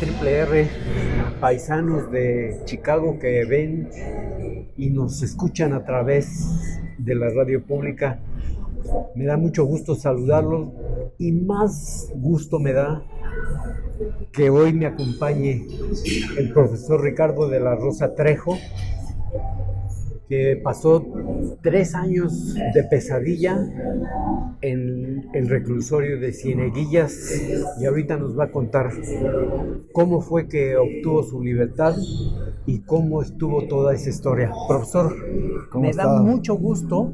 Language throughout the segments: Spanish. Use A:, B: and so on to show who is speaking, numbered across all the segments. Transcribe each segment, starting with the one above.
A: Triple R, paisanos de Chicago que ven y nos escuchan a través de la radio pública. Me da mucho gusto saludarlos y más gusto me da que hoy me acompañe el profesor Ricardo de la Rosa Trejo, que pasó 3 años de pesadilla en el reclusorio de Cieneguillas y ahorita nos va a contar cómo fue que obtuvo su libertad y cómo estuvo toda esa historia. Profesor, me da mucho gusto.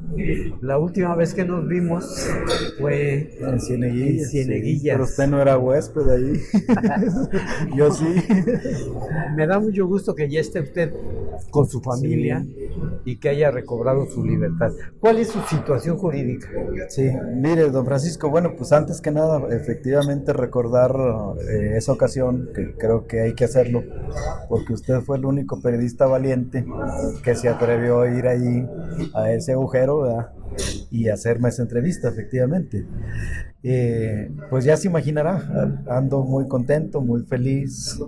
A: La última vez que nos vimos fue
B: en Cieneguillas.
A: Sí,
B: pero usted no era huésped ahí. Yo sí.
A: Me da mucho gusto que ya esté usted con su familia y que haya recobrado su libertad. ¿Cuál es su situación jurídica?
B: Sí, mire, don Francisco, bueno, pues antes que nada, efectivamente recordar esa ocasión, que creo que hay que hacerlo, porque usted fue el único periodista valiente que se atrevió a ir ahí a ese agujero, ¿verdad? Y hacerme esa entrevista, efectivamente. Pues ya se imaginará, ando muy contento, muy feliz.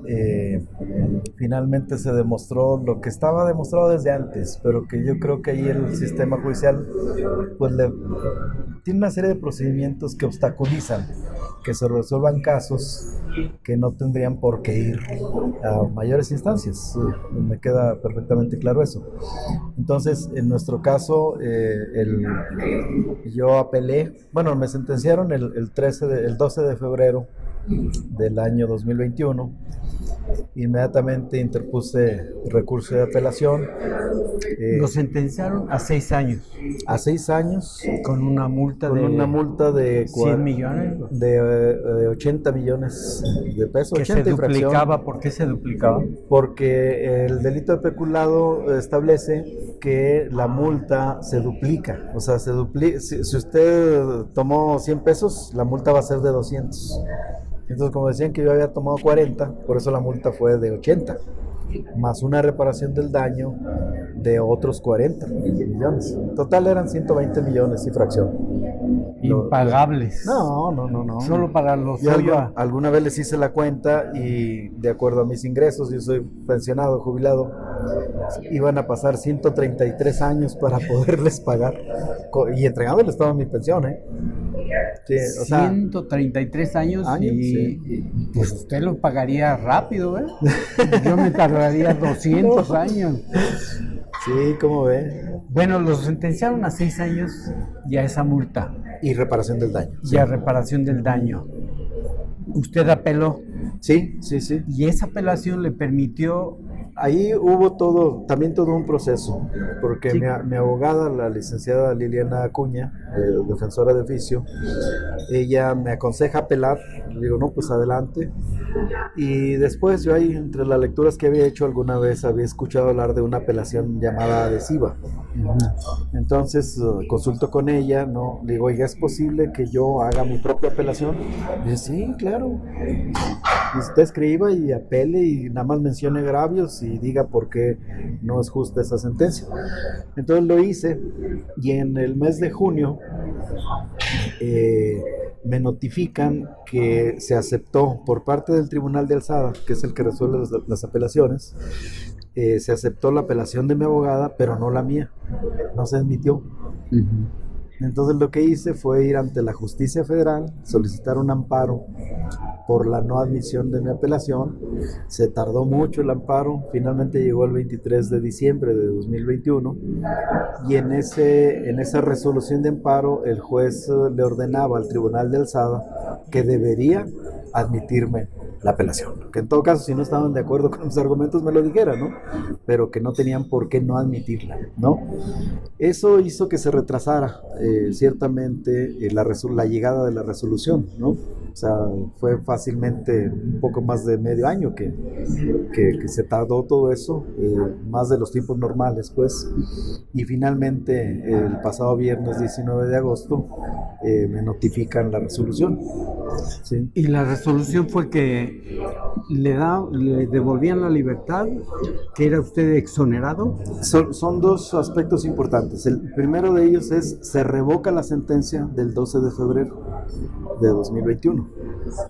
B: Finalmente se demostró lo que estaba demostrado desde antes, pero que yo creo que ahí el sistema judicial pues tiene una serie de procedimientos que obstaculizan que se resuelvan casos que no tendrían por qué ir a mayores instancias. Me queda perfectamente claro eso. Entonces, en nuestro caso, yo apelé, bueno, me sentenciaron el 12 de febrero del año 2021. Inmediatamente interpuse recurso de apelación.
A: Lo sentenciaron a 6 años.
B: A 6 años.
A: Con una multa
B: de
A: 100 millones.
B: De 80 millones de pesos.
A: ¿Que se duplicaba? ¿Por qué se duplicaba?
B: Porque el delito de peculado establece que la multa se duplica. O sea, si usted tomó 100 pesos, la multa va a ser de 200. Entonces, como decían que yo había tomado 40, por eso la multa fue de 80, más una reparación del daño de otros 40 millones. En total eran 120 millones y fracción.
A: Impagables.
B: No.
A: Solo para los
B: alguna vez les hice la cuenta y de acuerdo a mis ingresos, yo soy pensionado, jubilado, iban a pasar 133 años para poderles pagar y entregándoles toda mi pensión,
A: Sí, 133 años y pues usted lo pagaría rápido, ¿eh? Yo me tardaría 200 años.
B: Sí, ¿cómo ve?
A: Bueno, lo sentenciaron a 6 años y a esa multa.
B: Y reparación del daño.
A: Y a reparación del daño. ¿Usted apeló?
B: Sí.
A: ¿Y esa apelación le permitió?
B: Ahí hubo también todo un proceso, porque sí. mi abogada, la licenciada Liliana Acuña, defensora de oficio, ella me aconseja apelar. Le digo, no, pues adelante. Y después yo ahí, entre las lecturas que había hecho alguna vez, había escuchado hablar de una apelación llamada adhesiva. Entonces consulto con ella, ¿no? Le digo, oiga, ¿es posible que yo haga mi propia apelación? Dice, sí, claro. Y usted escriba y apele y nada más mencione agravios y diga por qué no es justa esa sentencia. Entonces lo hice y en el mes de junio me notifican que se aceptó por parte del Tribunal de Alzada, que es el que resuelve las apelaciones, se aceptó la apelación de mi abogada, pero no la mía, no se admitió. Entonces lo que hice fue ir ante la Justicia Federal, solicitar un amparo por la no admisión de mi apelación. Se tardó mucho el amparo, finalmente llegó el 23 de diciembre de 2021 y en esa resolución de amparo el juez le ordenaba al Tribunal de Alzada que debería admitirme la apelación, que en todo caso si no estaban de acuerdo con mis argumentos me lo dijeran, ¿no? Pero que no tenían por qué no admitirla, ¿no? Eso hizo que se retrasara ciertamente la llegada de la resolución, ¿no? O sea, fue fácilmente un poco más de medio año que se tardó todo eso, más de los tiempos normales, pues. Y finalmente, el pasado viernes 19 de agosto, me notifican la resolución. ¿Sí?
A: Y la resolución fue que le devolvían la libertad, que era usted exonerado.
B: Son dos aspectos importantes. El primero de ellos es, se revoca la sentencia del 12 de febrero de 2021.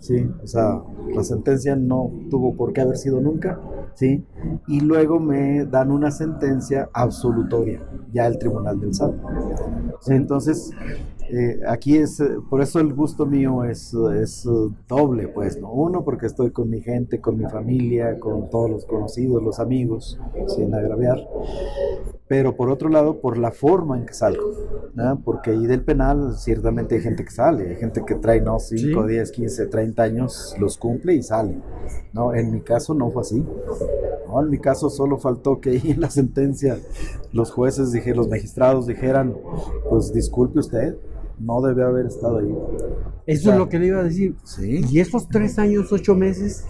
B: Sí, o sea, la sentencia no tuvo por qué haber sido nunca, sí, y luego me dan una sentencia absolutoria, ya el Tribunal del SAT. Sí, entonces, aquí por eso el gusto mío es doble, pues, ¿no? Uno, porque estoy con mi gente, con mi familia, con todos los conocidos, los amigos, sin agraviar, pero por otro lado, por la forma en que salgo, ¿no? Porque ahí del penal ciertamente hay gente que sale, hay gente que trae, no, 5,
A: Sí.
B: 10, 15, 30 años, los cumple y sale, ¿no? En mi caso no fue así, ¿no? En mi caso solo faltó que ahí en la sentencia los jueces, los magistrados dijeran, pues disculpe usted, no debe haber estado ahí.
A: Eso es lo que le iba a decir.
B: Sí.
A: ¿Y esos 3 años, 8 meses?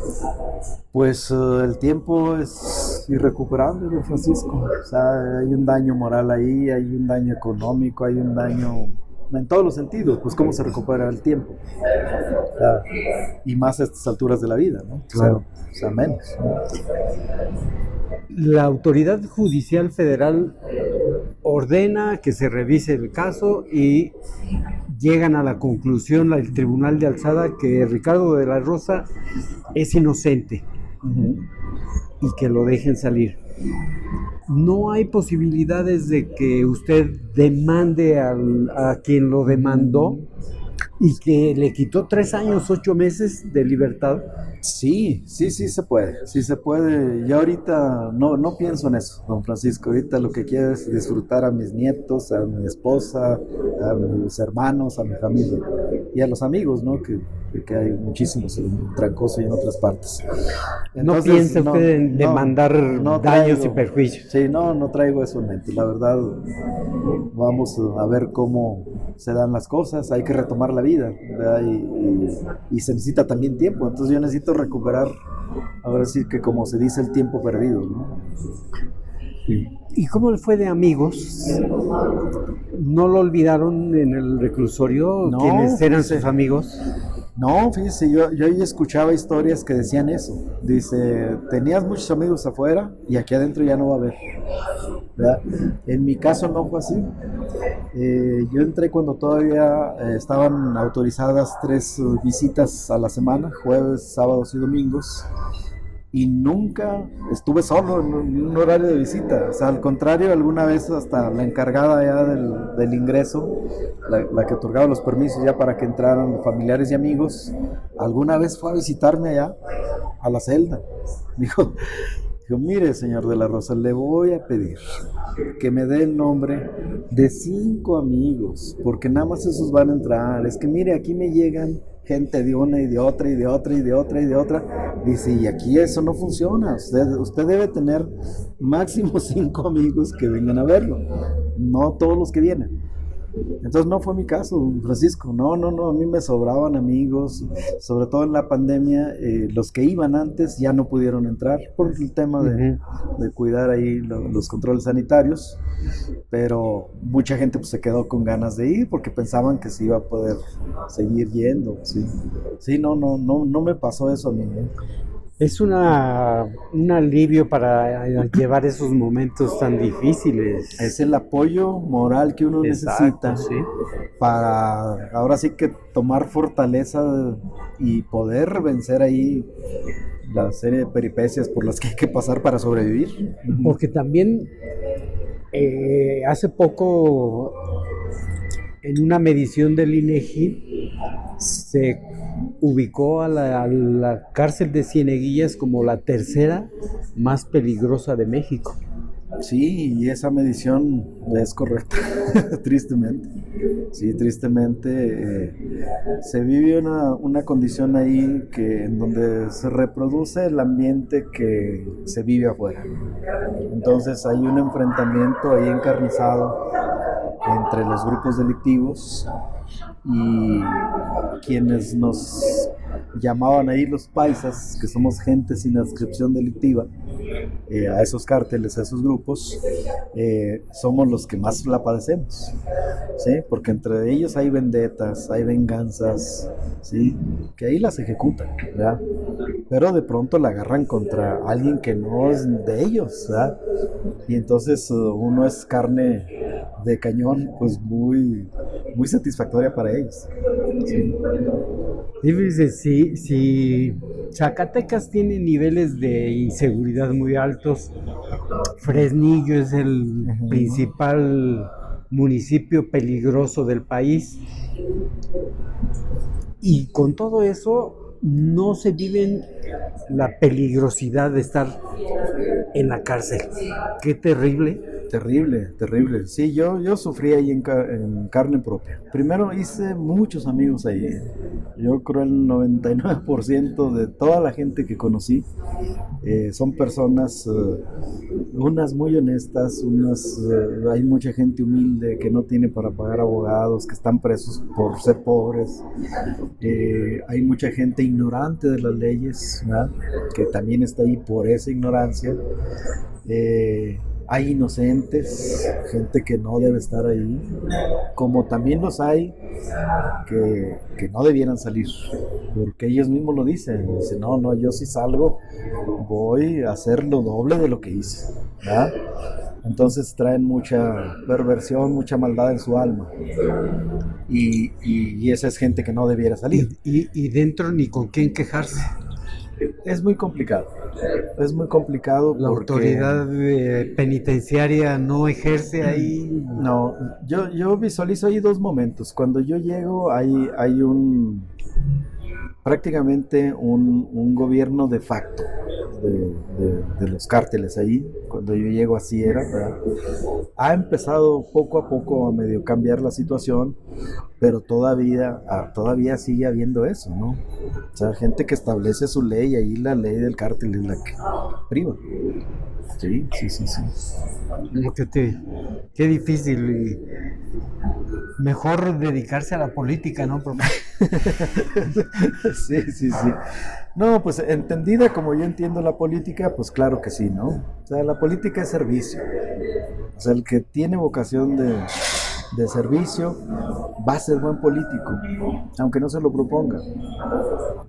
B: Pues el tiempo es irrecuperable, don Francisco. O sea, hay un daño moral ahí, hay un daño económico, hay un daño en todos los sentidos. Pues cómo se recupera el tiempo. O sea, y más a estas alturas de la vida, ¿no?
A: Claro.
B: O sea, menos.
A: La autoridad judicial federal ordena que se revise el caso y llegan a la conclusión el Tribunal de Alzada que Ricardo de la Rosa es inocente y que lo dejen salir. No hay posibilidades de que usted demande a quien lo demandó y que le quitó 3 años, 8 meses de libertad.
B: Sí, sí, sí se puede, sí se puede. Yo ahorita no pienso en eso, don Francisco. Ahorita lo que quiero es disfrutar a mis nietos, a mi esposa, a mis hermanos, a mi familia y a los amigos, ¿no? Que hay muchísimos en Trancoso y en otras partes.
A: Entonces, no piensa usted en demandar daños y perjuicios.
B: Sí, no traigo eso en mente. La verdad, vamos a ver cómo se dan las cosas. Hay que retomar la vida, ¿verdad? Y se necesita también tiempo. Entonces yo necesito recuperar, ahora sí que como se dice, el tiempo perdido, ¿no?
A: Sí. ¿Y cómo le fue de amigos? ¿No lo olvidaron en el reclusorio?
B: No,
A: ¿Quiénes eran sus amigos?
B: No, fíjese, yo ahí escuchaba historias que decían eso. Dice, tenías muchos amigos afuera y aquí adentro ya no va a haber, ¿verdad? En mi caso no fue así. Yo entré cuando todavía estaban autorizadas 3 visitas a la semana, jueves, sábados y domingos. Y nunca estuve solo en un horario de visita. O sea, al contrario, alguna vez hasta la encargada ya del ingreso, la que otorgaba los permisos ya para que entraran familiares y amigos, alguna vez fue a visitarme allá, a la celda. Dijo, mire, señor de la Rosa, le voy a pedir que me dé el nombre de 5 amigos, porque nada más esos van a entrar. Es que mire, aquí me llegan gente de una y de otra y de otra y de otra y de otra. Dice, y aquí eso no funciona. Usted debe tener máximo 5 amigos que vengan a verlo, no todos los que vienen. Entonces no fue mi caso, Francisco. No, a mí me sobraban amigos, sobre todo en la pandemia. Los que iban antes ya no pudieron entrar por el tema de cuidar ahí los controles sanitarios, pero mucha gente pues se quedó con ganas de ir porque pensaban que se iba a poder seguir yendo. Sí, no me pasó eso a mí, ¿eh?
A: Es un alivio para llevar esos momentos tan difíciles.
B: Es el apoyo moral que uno necesita,
A: sí,
B: para ahora sí que tomar fortaleza y poder vencer ahí la serie de peripecias por las que hay que pasar para sobrevivir.
A: Porque también hace poco en una medición del INEGI se ubicó a la cárcel de Cieneguillas como la tercera más peligrosa de México.
B: Sí, y esa medición es correcta, tristemente. Sí, tristemente se vive una condición ahí en donde se reproduce el ambiente que se vive afuera. Entonces hay un enfrentamiento ahí encarnizado entre los grupos delictivos y quienes nos llamaban ahí los paisas, que somos gente sin adscripción delictiva, a esos cárteles, a esos grupos, somos los que más la padecemos, ¿sí? Porque entre ellos hay vendetas, hay venganzas, ¿sí? Que ahí las ejecutan, ¿verdad? Pero de pronto la agarran contra alguien que no es de ellos, ¿verdad? Y entonces uno es carne de cañón, pues muy, muy satisfactoria para ellos, ¿sí?
A: Fíjese, si Zacatecas tiene niveles de inseguridad muy altos, Fresnillo es el principal municipio peligroso del país, y con todo eso no se viven la peligrosidad de estar en la cárcel. Qué terrible.
B: Terrible, terrible. Sí, yo sufrí ahí en carne propia. Primero hice muchos amigos ahí. Yo creo el 99% de toda la gente que conocí son personas, unas muy honestas, hay mucha gente humilde que no tiene para pagar abogados, que están presos por ser pobres. Hay mucha gente ignorante de las leyes, ¿verdad? Que también está ahí por esa ignorancia. Hay inocentes, gente que no debe estar ahí, como también los hay que no debieran salir, porque ellos mismos lo dicen, no, yo si salgo voy a hacer lo doble de lo que hice, ¿verdad? Entonces traen mucha perversión, mucha maldad en su alma, y esa es gente que no debiera salir.
A: Y dentro ni con quién quejarse.
B: Es muy complicado. Es muy complicado.
A: La
B: porque
A: autoridad penitenciaria no ejerce ahí.
B: No, yo visualizo ahí dos momentos. Cuando yo llego hay prácticamente un gobierno de facto de los cárteles ahí. Cuando yo llego así era, ¿verdad? Ha empezado poco a poco a medio cambiar la situación, pero todavía sigue habiendo eso, ¿no? O sea, gente que establece su ley, ahí la ley del cártel es la que priva. Sí.
A: Qué difícil. Mejor dedicarse a la política, ¿no?
B: Sí. No, pues entendida como yo entiendo la política, pues claro que sí, ¿no? O sea, la política es servicio. O sea, el que tiene vocación de servicio va a ser buen político, aunque no se lo proponga.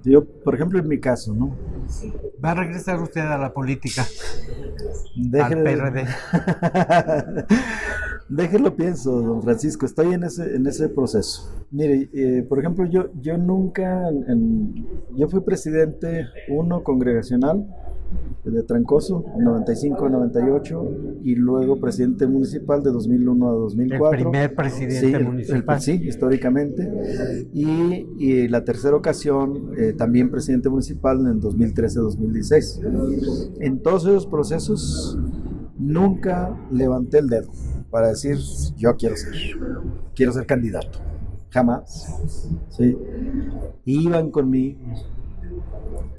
B: Yo, por ejemplo, en mi caso, ¿no?
A: ¿Va a regresar usted a la política?
B: Déjelo,
A: al PRD.
B: Déjelo pienso, don Francisco, estoy en ese proceso. Mire, por ejemplo, yo nunca, yo fui presidente congregacional de Trancoso, 95-98, y luego presidente municipal de 2001 a 2004.
A: El primer presidente municipal.
B: Sí, históricamente. Y la tercera ocasión, también presidente municipal en 2013-2016. En todos esos procesos, nunca levanté el dedo para decir, yo quiero ser candidato. Jamás. ¿Sí? Iban conmigo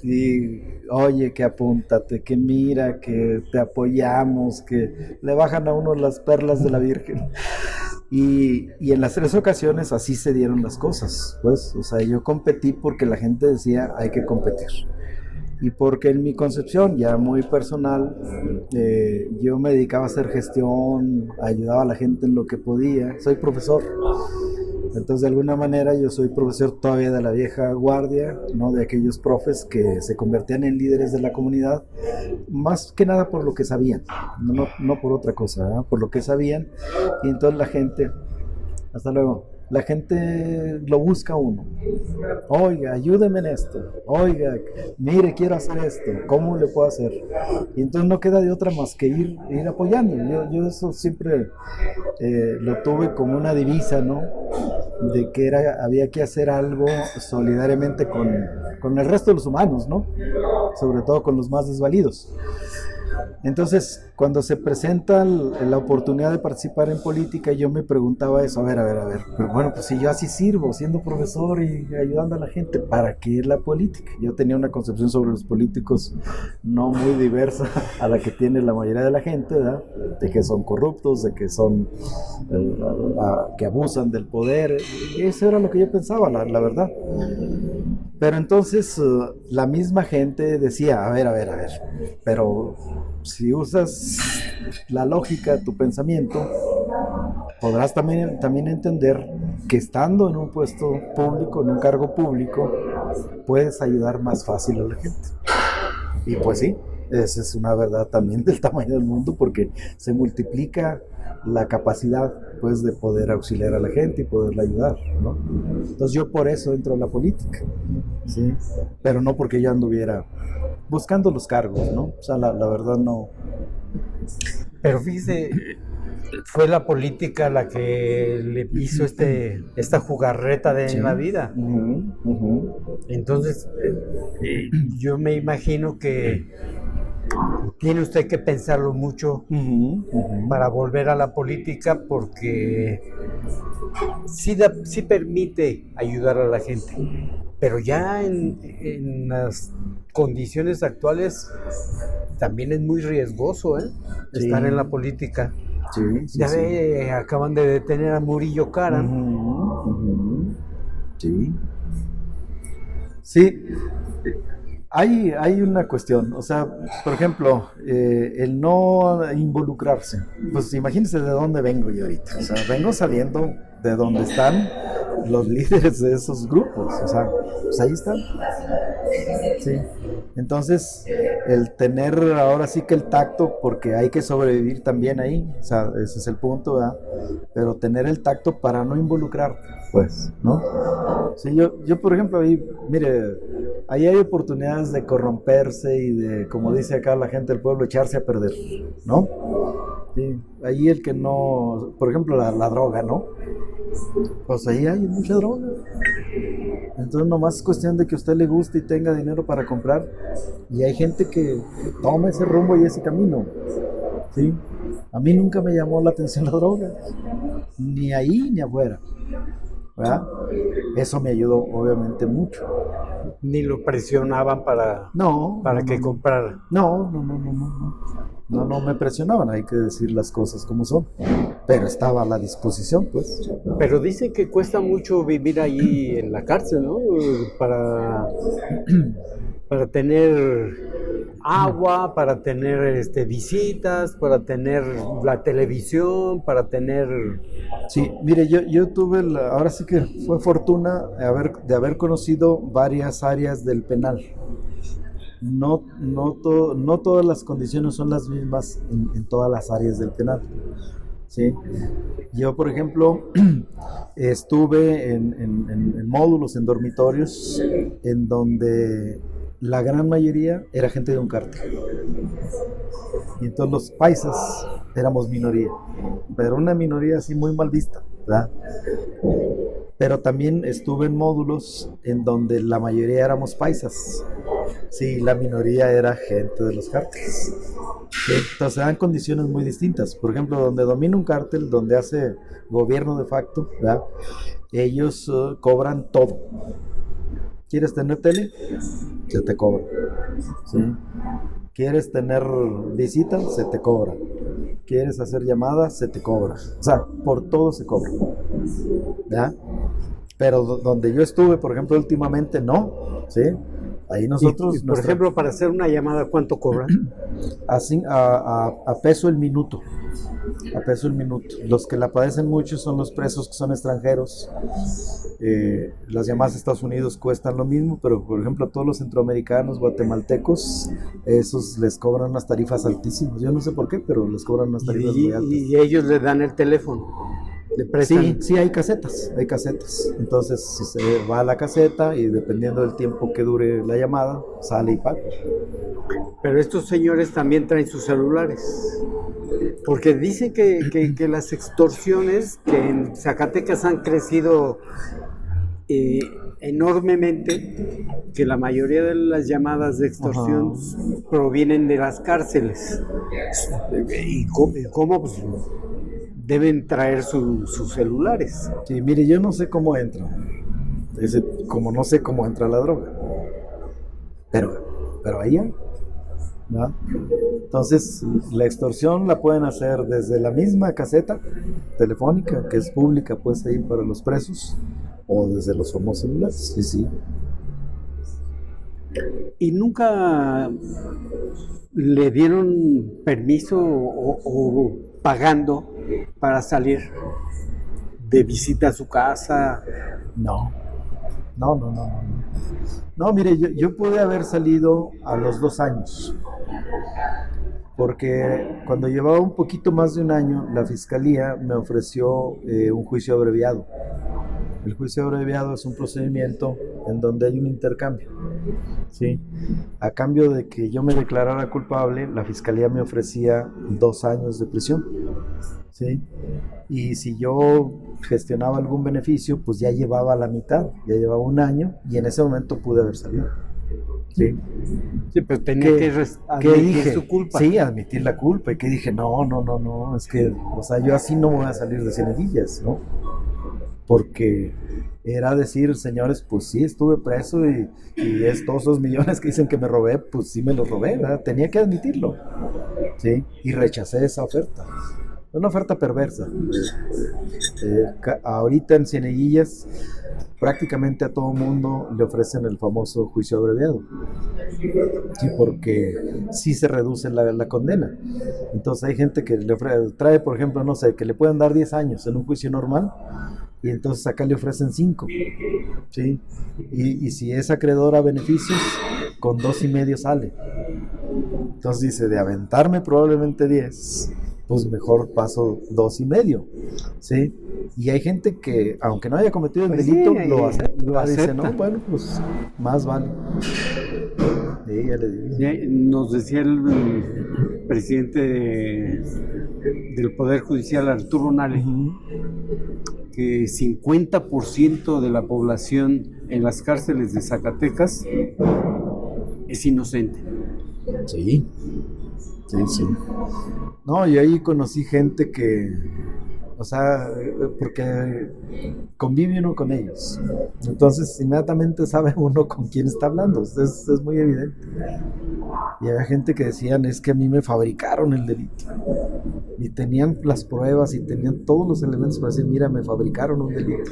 B: y, oye, que apúntate, que mira, que te apoyamos, que le bajan a uno las perlas de la Virgen. Y en las tres ocasiones así se dieron las cosas, pues, o sea, yo competí porque la gente decía, hay que competir. Y porque en mi concepción, ya muy personal, yo me dedicaba a hacer gestión, ayudaba a la gente en lo que podía. Soy profesor. Entonces, de alguna manera, yo soy profesor todavía de la vieja guardia, ¿no? De aquellos profes que se convertían en líderes de la comunidad, más que nada por lo que sabían, no por otra cosa, ¿verdad? Por lo que sabían. Y entonces la gente, hasta luego, la gente lo busca a uno. Oiga, ayúdeme en esto. Oiga, mire, quiero hacer esto. ¿Cómo le puedo hacer? Y entonces no queda de otra más que ir apoyando. Yo eso siempre lo tuve como una divisa, ¿no? De que había que hacer algo solidariamente con el resto de los humanos, ¿no? Sobre todo con los más desvalidos. Entonces, cuando se presenta la oportunidad de participar en política, yo me preguntaba eso, a ver, pero bueno, pues si yo así sirvo, siendo profesor y ayudando a la gente, ¿para qué la política? Yo tenía una concepción sobre los políticos no muy diversa a la que tiene la mayoría de la gente, ¿verdad? De que son corruptos, de que son que abusan del poder. Eso era lo que yo pensaba, la verdad. Pero entonces la misma gente decía, a ver, pero si usas la lógica de tu pensamiento, podrás también entender que estando en un puesto público, en un cargo público, puedes ayudar más fácil a la gente. Y pues sí, Esa es una verdad también del tamaño del mundo, porque se multiplica la capacidad, pues, de poder auxiliar a la gente y poderla ayudar, ¿no? Entonces yo por eso entro a la política, ¿sí? Pero no porque yo anduviera buscando los cargos, ¿no? O sea, la verdad no.
A: Pero fíjese, fue la política la que le hizo esta jugarreta en la vida. Entonces, yo me imagino que tiene usted que pensarlo mucho para volver a la política, porque sí permite ayudar a la gente, pero ya en las condiciones actuales también es muy riesgoso, estar en la política.
B: Sí,
A: Ya ve, acaban de detener a Murillo Karam.
B: Sí. Sí. Hay una cuestión, o sea, por ejemplo, el no involucrarse. Pues imagínense de dónde vengo yo ahorita. O sea, vengo saliendo de donde están los líderes de esos grupos. O sea, pues ahí están. Sí. Entonces, el tener ahora sí que el tacto, porque hay que sobrevivir también ahí, o sea, ese es el punto, ¿verdad? Pero tener el tacto para no involucrarte, pues, ¿no? Sí, yo por ejemplo, ahí, mire, ahí hay oportunidades de corromperse y de, como dice acá la gente del pueblo, echarse a perder, ¿no? Sí, ahí el que no, por ejemplo, la droga, ¿no? Pues ahí hay mucha droga. Entonces nomás es cuestión de que a usted le guste y tenga dinero para comprar. Y hay gente que toma ese rumbo y ese camino. ¿Sí? A mí nunca me llamó la atención la droga. Ni ahí ni afuera. ¿Verdad? Eso me ayudó obviamente mucho.
A: Ni lo presionaban para que comprara.
B: No, me presionaban, hay que decir las cosas como son. Pero estaba a la disposición, pues.
A: Pero dicen que cuesta mucho vivir ahí en la cárcel, ¿no? Para tener agua, para tener visitas, para tener la televisión, para tener...
B: Sí, mire, yo tuve, ahora sí que fue fortuna de haber conocido varias áreas del penal. No todas las condiciones son las mismas en todas las áreas del penal. ¿Sí? Yo, por ejemplo, estuve en módulos, en dormitorios, en donde la gran mayoría era gente de un cártel. Y entonces los paisas éramos minoría, pero una minoría así muy mal vista, ¿verdad? Pero también estuve en módulos en donde la mayoría éramos paisas. Sí, la minoría era gente de los cárteles. Entonces dan condiciones muy distintas. Por ejemplo, donde domina un cártel, donde hace gobierno de facto, ¿verdad? Ellos cobran todo. ¿Quieres tener tele? Se te cobra. ¿Sí? ¿Quieres tener visitas? Se te cobra. ¿Quieres hacer llamadas? Se te cobra. O sea, por todo se cobra. ¿Ya? Pero donde yo estuve, por ejemplo, últimamente no. ¿Sí? Ahí nosotros...
A: por ejemplo, para hacer una llamada, ¿cuánto cobran?
B: Así, a peso el minuto. A peso el minuto. Los que la padecen mucho son los presos que son extranjeros. Las llamadas a Estados Unidos cuestan lo mismo, pero por ejemplo todos los centroamericanos, guatemaltecos, esos les cobran unas tarifas altísimas. Yo no sé por qué, pero les cobran unas tarifas muy altas.
A: Y ellos le dan el teléfono. ¿Le prestan?
B: Sí, hay casetas. Entonces se va a la caseta y dependiendo del tiempo que dure la llamada, sale y paga.
A: Pero estos señores también traen sus celulares. Porque dicen que las extorsiones que en Zacatecas han crecido enormemente, que la mayoría de las llamadas de extorsión provienen de las cárceles. ¿Y cómo? Pues, deben traer sus celulares.
B: Sí, mire, yo no sé cómo entra. Como no sé cómo entra la droga. Pero ahí hay. ¿No? Entonces, la extorsión la pueden hacer desde la misma caseta telefónica, que es pública, pues ahí para los presos, o desde los famosos celulares. Sí.
A: ¿Y nunca le dieron permiso o pagando para salir de visita a su casa?
B: No. No, mire, yo pude haber salido a los 2 años. porque cuando llevaba un poquito más de un año, la fiscalía me ofreció un juicio abreviado. El juicio abreviado es un procedimiento en donde hay un intercambio, ¿sí? A cambio de que yo me declarara culpable, la fiscalía me ofrecía 2 años de prisión, ¿sí? Y si yo gestionaba algún beneficio, pues ya llevaba la mitad, ya llevaba un año, y en ese momento pude haber salido. Sí,
A: sí, pero tenía que
B: admitir
A: su culpa.
B: Sí, admitir la culpa. Y que dije, no, es que, o sea, yo así no voy a salir de Cieneguillas, ¿no? Porque era decir, señores, pues sí, estuve preso y todos esos millones que dicen que me robé, pues sí me los robé, ¿verdad? Tenía que admitirlo, ¿sí? Y rechacé esa oferta. Una oferta perversa. Ahorita en Cieneguillas prácticamente a todo mundo le ofrecen el famoso juicio abreviado, sí, porque sí se reduce la condena. Entonces hay gente que trae, por ejemplo, no sé, que le pueden dar 10 años en un juicio normal, y entonces acá le ofrecen 5, ¿sí? Y si es acreedor a beneficios, con 2.5 sale. Entonces dice, de aventarme probablemente 10, pues mejor paso 2.5, ¿sí? Y hay gente que, aunque no haya cometido el delito,
A: sí,
B: lo acepta. Dice, no,
A: acepta.
B: bueno, pues más vale. Sí, ya le digo.
A: Nos decía el presidente del Poder Judicial, Arturo Nale, que 50% de la población en las cárceles de Zacatecas es inocente.
B: Sí. No, y ahí conocí gente que, o sea, porque convive uno con ellos. Entonces, inmediatamente sabe uno con quién está hablando. Es muy evidente. Y había gente que decían, es que a mí me fabricaron el delito. Y tenían las pruebas y tenían todos los elementos para decir, mira, me fabricaron un delito.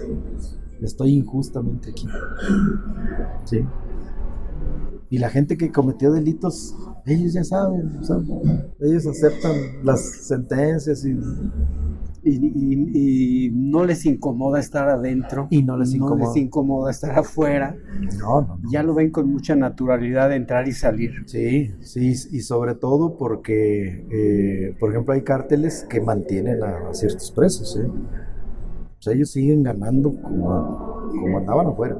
B: Estoy injustamente aquí. Sí. Y la gente que cometió delitos, ellos ya saben, o sea, ellos aceptan las sentencias
A: y no les incomoda estar adentro,
B: y no les
A: incomoda estar afuera.
B: No.
A: Ya lo ven con mucha naturalidad entrar y salir.
B: Sí, y sobre todo porque, por ejemplo, hay cárteles que mantienen a ciertos presos, ¿eh? O sea, ellos siguen ganando como andaban afuera.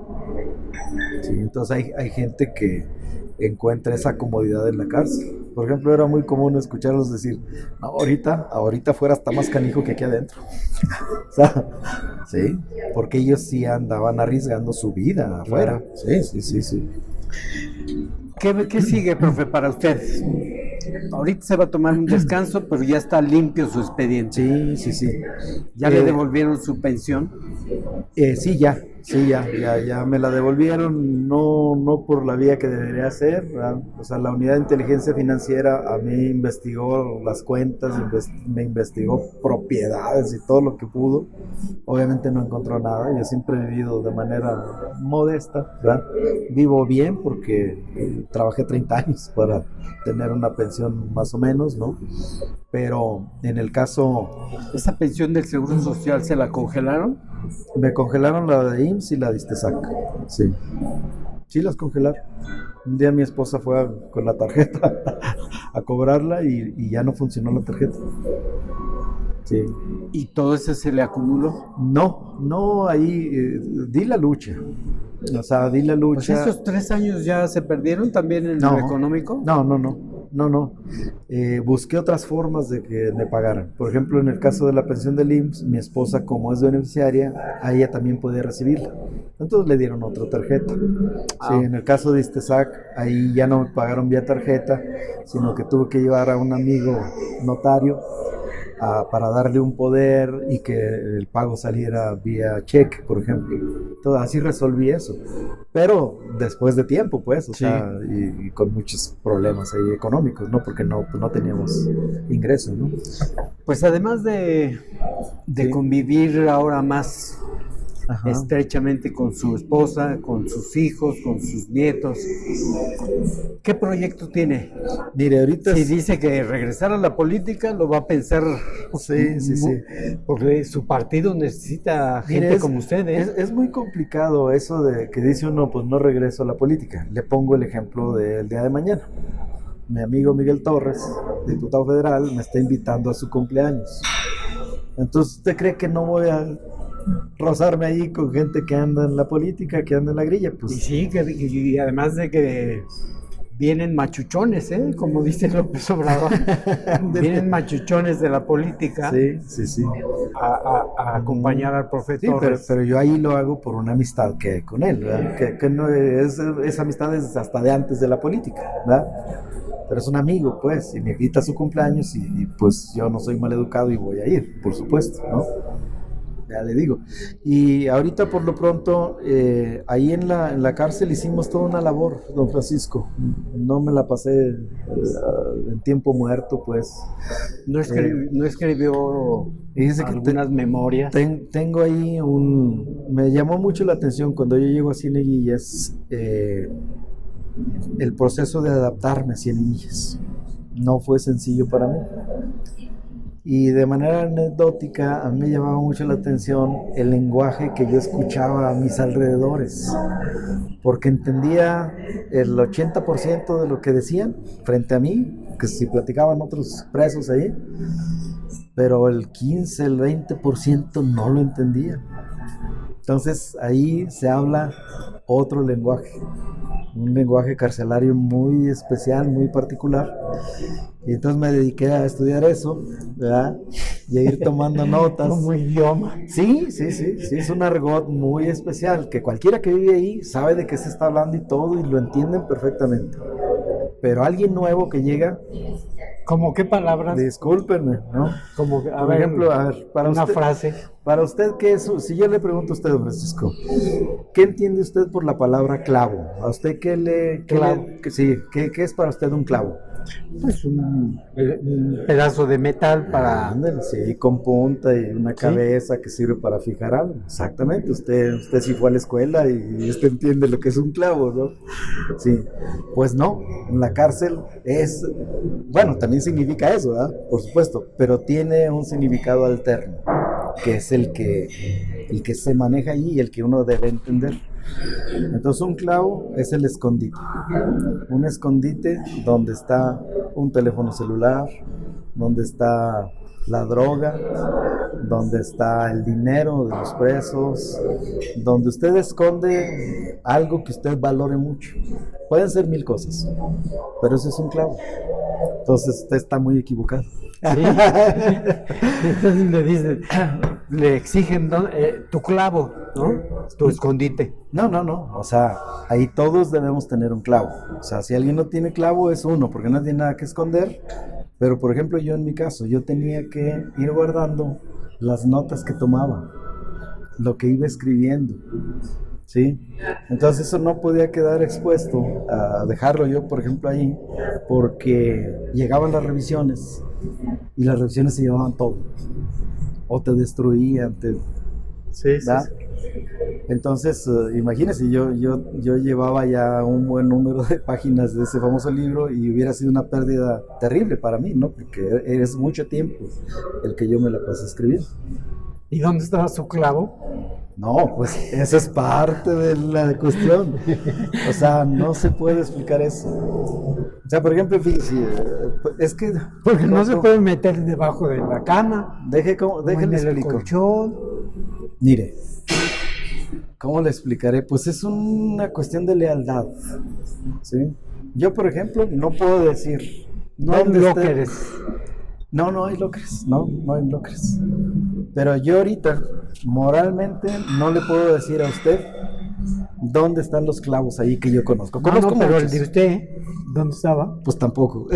B: Sí, entonces hay gente que encuentra esa comodidad en la cárcel. Por ejemplo, era muy común escucharlos decir, no, ahorita afuera está más canijo que aquí adentro. O sea, sí, porque ellos sí andaban arriesgando su vida afuera. Sí.
A: ¿Qué sigue, profe, para usted? Ahorita se va a tomar un descanso, pero ya está limpio su expediente.
B: Sí.
A: ¿Ya le devolvieron su pensión?
B: Sí, ya me la devolvieron, no por la vía que debería ser, ¿verdad? O sea, la unidad de inteligencia financiera a mí investigó las cuentas, me investigó propiedades y todo lo que pudo. Obviamente no encontró nada. Yo siempre he vivido de manera modesta, ¿verdad? Vivo bien porque trabajé 30 años para tener una pensión más o menos, ¿no? Pero en el caso...
A: ¿Esa pensión del Seguro Social se la congelaron?
B: Me congelaron la de IMSS y la de Istesac. Sí, las congelaron. Un día mi esposa fue con la tarjeta a cobrarla y ya no funcionó la tarjeta. Sí.
A: ¿Y todo eso se le acumuló?
B: No, ahí di la lucha. O sea, di la lucha.
A: Pues esos 3 años ya se perdieron también en lo económico.
B: No. Busqué otras formas de que me pagaran. Por ejemplo, en el caso de la pensión del IMSS, mi esposa, como es beneficiaria, a ella también podía recibirla. Entonces le dieron otra tarjeta. Sí, en el caso de Istesac, ahí ya no me pagaron vía tarjeta, sino que tuve que llevar a un amigo notario para darle un poder y que el pago saliera vía cheque, por ejemplo. Entonces, así resolví eso. Pero después de tiempo, pues, o sea, y con muchos problemas ahí económicos, ¿no? Porque no teníamos ingresos, ¿no?
A: Pues además de convivir ahora más estrechamente con su esposa, con sus hijos, con sus nietos, ¿qué proyecto tiene?
B: Mire, ahorita...
A: Si dice que regresar a la política, lo va a pensar.
B: Sí.
A: Porque su partido necesita gente como usted, ¿eh?
B: Es muy complicado eso de que dice uno, pues no regreso a la política. Le pongo el ejemplo del día de mañana. Mi amigo Miguel Torres diputado federal, me está invitando a su cumpleaños. Entonces, ¿usted cree que no voy a rozarme ahí con gente que anda en la política, que anda en la grilla?
A: Y
B: Pues
A: sí, y además de que vienen machuchones, como dice López Obrador, vienen machuchones de la política
B: sí.
A: a acompañar al profe
B: Sí,
A: Torres.
B: pero yo ahí lo hago por una amistad que hay con él, ¿verdad? Que no es, esa amistad es hasta de antes de la política, ¿verdad? Pero es un amigo, pues, y me invita a su cumpleaños y pues yo no soy maleducado y voy a ir, por supuesto, ¿no? Ya le digo. Y ahorita por lo pronto, ahí en la cárcel hicimos toda una labor, don Francisco. No me la pasé en tiempo muerto, pues.
A: No escribió
B: Fíjese que
A: algunas memorias.
B: tengo ahí me llamó mucho la atención cuando yo llego a Cieneguillas, el proceso de adaptarme a Cieneguillas. No fue sencillo para mí. Y de manera anecdótica, a mí me llamaba mucho la atención el lenguaje que yo escuchaba a mis alrededores, porque entendía el 80% de lo que decían frente a mí, que si platicaban otros presos ahí, pero el 15, el 20% no lo entendía. Entonces ahí se habla otro lenguaje, un lenguaje carcelario muy especial, muy particular. Y entonces me dediqué a estudiar eso, ¿verdad? Y a ir tomando notas.
A: Como idioma.
B: Sí, es un argot muy especial, que cualquiera que vive ahí sabe de qué se está hablando y todo, y lo entienden perfectamente. Pero alguien nuevo que llega...
A: ¿Cómo qué palabras?
B: Discúlpenme, ¿no?
A: Como,
B: Por ejemplo, a ver, para
A: una
B: usted,
A: frase.
B: Para usted, ¿qué es? Si yo le pregunto a usted, don Francisco, ¿qué entiende usted por la palabra clavo? ¿A usted
A: Clavo.
B: ¿Qué es para usted un clavo?
A: Pues un pedazo de metal para...
B: Ándale, sí, con punta y una cabeza que sirve para fijar algo. Exactamente, usted sí fue a la escuela y usted entiende lo que es un clavo, ¿no? Sí, pues no, en la cárcel bueno, también significa eso, ¿verdad? Por supuesto, pero tiene un significado alterno, que es el que se maneja ahí y el que uno debe entender. Entonces un clavo es el escondite, un escondite donde está un teléfono celular, donde está la droga, donde está el dinero de los presos, donde usted esconde algo que usted valore mucho. Pueden ser 1000 cosas, pero eso es un clavo. Entonces usted está muy equivocado.
A: ¿Sí? Entonces le exigen tu clavo, ¿no? Tu escondite.
B: No. O sea, ahí todos debemos tener un clavo. O sea, si alguien no tiene clavo es uno, porque no tiene nada que esconder. Pero, por ejemplo, yo en mi caso, yo tenía que ir guardando las notas que tomaba, lo que iba escribiendo, ¿sí? Entonces eso no podía quedar expuesto a dejarlo yo, por ejemplo, ahí, porque llegaban las revisiones y las revisiones se llevaban todo. O te destruían,
A: Sí.
B: Entonces, imagínese, yo llevaba ya un buen número de páginas de ese famoso libro y hubiera sido una pérdida terrible para mí, ¿no? Porque es mucho tiempo el que yo me la pasé escribiendo.
A: ¿Y dónde estaba su clavo?
B: No, pues esa es parte de la cuestión. O sea, no se puede explicar eso. O sea, por ejemplo, fíjese, es que...
A: Porque no se puede meter debajo de la cama.
B: Déjenle
A: el
B: explico.
A: colchón.
B: Mire, ¿cómo le explicaré? Pues es una cuestión de lealtad, ¿sí? Yo, por ejemplo, no puedo decir...
A: No hay lockers.
B: No hay lockers, no hay lockers. Pero yo ahorita, moralmente, no le puedo decir a usted dónde están los clavos ahí que yo conozco. Conozco
A: pero
B: muchos.
A: el de usted, ¿dónde estaba?
B: Pues tampoco.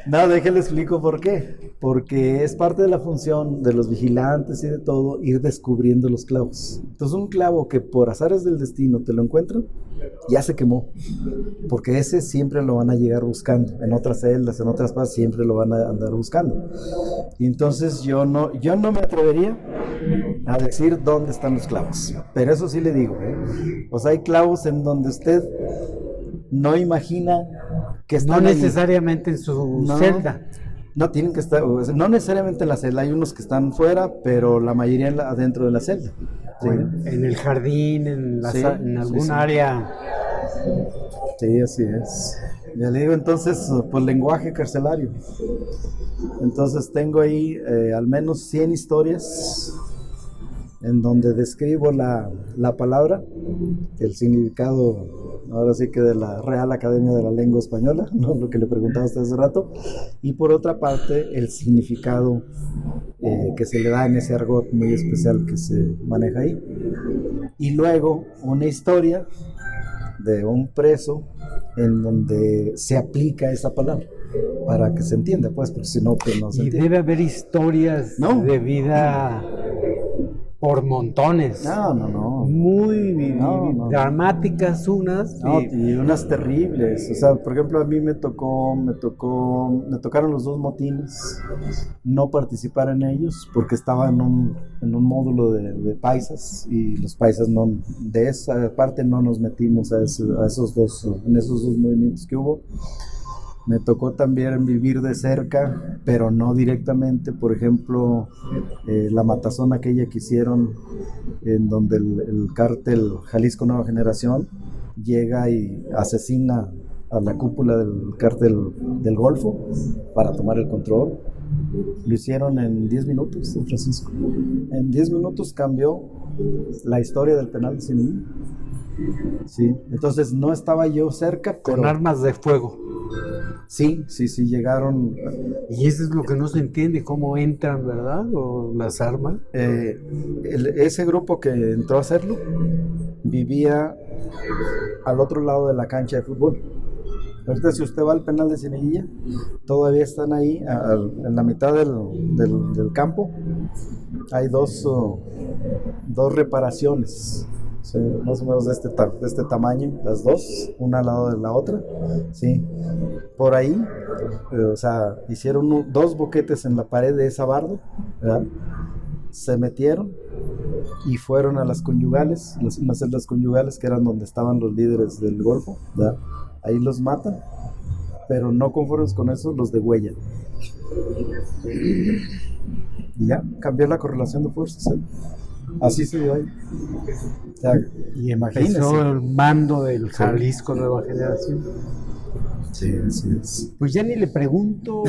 B: No, déjale explico por qué. Porque es parte de la función de los vigilantes y de todo ir descubriendo los clavos. Entonces un clavo que por azares del destino te lo encuentran, ya se quemó. Porque ese siempre lo van a llegar buscando. En otras celdas, en otras partes, siempre lo van a andar buscando. Y entonces yo no me atrevería a decir dónde están los clavos. Pero eso sí le digo, O sea, hay clavos en donde usted no imagina que están
A: No
B: ahí.
A: necesariamente en su celda.
B: No, tienen que estar, no necesariamente en la celda, hay unos que están fuera, pero la mayoría adentro de la celda. ¿Sí?
A: En el jardín, en algún área.
B: Sí, así es. Ya le digo entonces, pues lenguaje carcelario. Entonces tengo ahí al menos 100 historias en donde describo la palabra, el significado, ahora sí que de la Real Academia de la Lengua Española, ¿no? Lo que le preguntaba a usted hace rato, y por otra parte el significado que se le da en ese argot muy especial que se maneja ahí. Y luego una historia de un preso en donde se aplica esa palabra para que se entienda, pues, porque si no, pues no se entiende.
A: Y debe haber historias de vida por montones.
B: No.
A: Muy dramáticas unas.
B: No, y unas terribles. O sea, por ejemplo, a mí me tocaron los 2 motines, no participar en ellos porque estaba en un módulo de paisas y los paisas no, de esa parte no nos metimos en esos dos movimientos que hubo. Me tocó también vivir de cerca, pero no directamente, por ejemplo, la matazón aquella que hicieron, en donde el cártel Jalisco Nueva Generación llega y asesina a la cúpula del cártel del Golfo para tomar el control. Lo hicieron en 10 minutos, San Francisco. En 10 minutos cambió la historia del penal de Cineño. Sí, entonces no estaba yo cerca, pero...
A: Con armas de fuego.
B: Sí, llegaron.
A: Y eso es lo que no se entiende, cómo entran, ¿verdad? O las armas.
B: Ese grupo que entró a hacerlo vivía al otro lado de la cancha de fútbol. Ahorita si usted va al penal de Cieneguilla, todavía están ahí en la mitad del campo. Hay dos reparaciones. Sí, más o menos de este tamaño, las dos, una al lado de la otra, sí, por ahí, o sea, hicieron 2 boquetes en la pared de esa barda, ¿verdad? Se metieron y fueron a las conyugales, unas celdas conyugales que eran donde estaban los líderes del Golfo, ¿verdad? Ahí los matan, pero no conformes con eso, los degüellan. Y ya, cambió la correlación de fuerzas, ¿eh? Así se dio ahí. O sea, y imagínese.
A: Empezó el mando del Jalisco Nueva Generación.
B: Sí, así es.
A: Pues ya ni le pregunto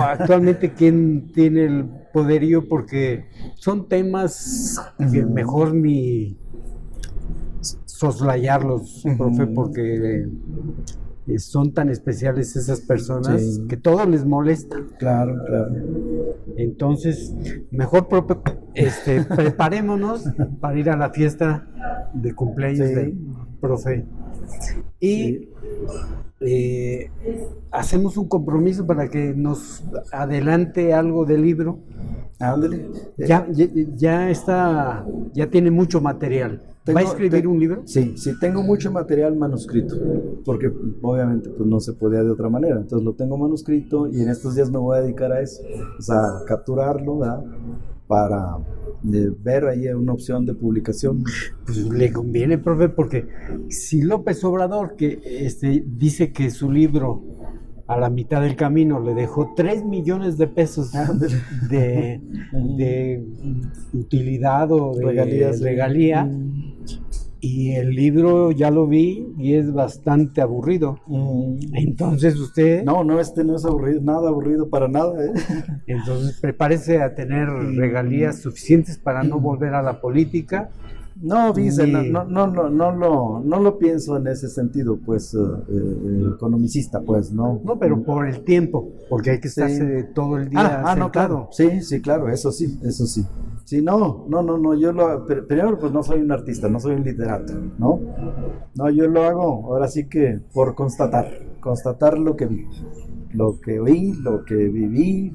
A: actualmente quién tiene el poderío, porque son temas que mejor ni soslayarlos, profe, porque son tan especiales esas personas que todo les molesta.
B: Claro.
A: Entonces, mejor preparémonos para ir a la fiesta de cumpleaños del profe. Y hacemos un compromiso para que nos adelante algo del libro.
B: Ándale.
A: Ya está, ya tiene mucho material. ¿Va a escribir un libro?
B: Sí, tengo mucho material manuscrito, porque obviamente pues no se podía de otra manera, entonces lo tengo manuscrito y en estos días me voy a dedicar a eso, o sea, capturarlo, ¿verdad? Para ver ahí una opción de publicación.
A: Pues le conviene, profe, porque si López Obrador, que dice que su libro a la mitad del camino le dejó 3 millones de pesos de utilidad o de regalía, y el libro ya lo vi y es bastante aburrido. Entonces usted...
B: No, este no es aburrido, nada aburrido para nada, ¿eh?
A: Entonces prepárese a tener regalías suficientes para no volver a la política.
B: No, dice, no lo pienso en ese sentido, pues, economicista, pues, no.
A: No, pero por el tiempo, porque hay que estarse todo el día sentado.
B: No, claro, sí, claro, eso sí. Sí, no, primero, pues no soy un artista, no soy un literato, ¿no? No, yo lo hago, ahora sí que por constatar lo que vi, lo que oí, lo que viví,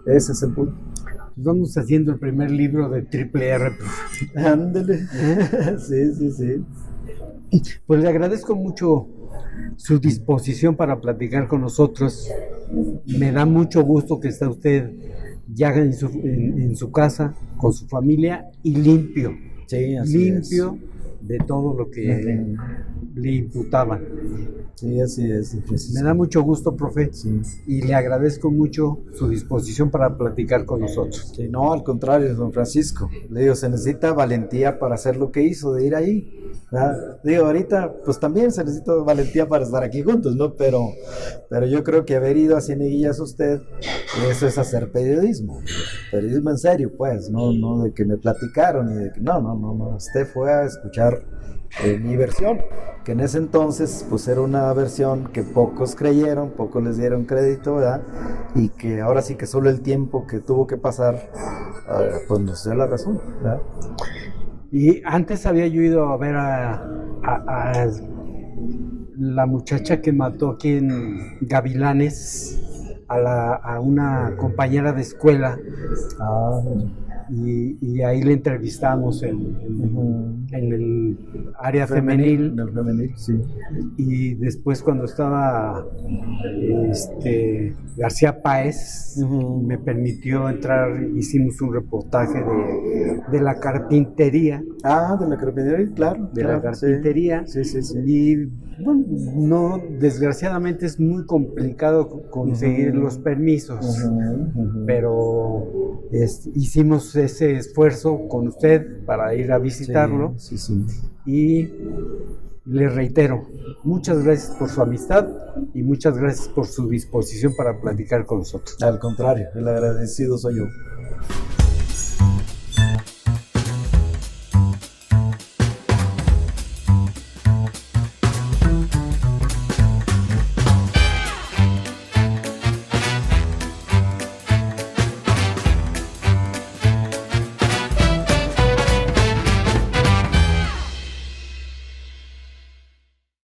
B: ese es el punto.
A: Vamos haciendo el primer libro de Triple R.
B: Ándale. Sí.
A: Pues le agradezco mucho su disposición para platicar con nosotros. Me da mucho gusto que está usted ya en su casa, con su familia y limpio.
B: Sí, así
A: limpio de todo lo que le imputaban.
B: Sí, así es.
A: Me da mucho gusto, profe,
B: Sí.
A: y le agradezco mucho su disposición para platicar con nosotros.
B: Sí, no, al contrario, don Francisco. Le digo, se necesita valentía para hacer lo que hizo, de ir ahí, ¿verdad? Digo, ahorita, pues también se necesita valentía para estar aquí juntos, ¿no? Pero yo creo que haber ido a Cieneguillas usted, eso es hacer periodismo. Periodismo en serio, pues, no de que me platicaron, ni de que, no. Usted fue a escuchar mi versión, que en ese entonces pues era una versión que pocos creyeron, pocos les dieron crédito, ¿verdad? Y que ahora sí que solo el tiempo que tuvo que pasar pues nos dio la razón, ¿verdad?
A: Y antes había yo ido a ver a la muchacha que mató aquí en Gavilanes, a una compañera de escuela, y ahí le entrevistamos en el área femenil.
B: En el femenil, sí.
A: Y después cuando estaba García Páez, me permitió entrar, hicimos un reportaje de la carpintería.
B: De la carpintería, claro.
A: De la carpintería.
B: Sí.
A: Y bueno, no, desgraciadamente es muy complicado conseguir los permisos, pero hicimos ese esfuerzo con usted para ir a visitarlo.
B: Sí.
A: Y le reitero, muchas gracias por su amistad y muchas gracias por su disposición para platicar con nosotros.
B: Al contrario, el agradecido soy yo.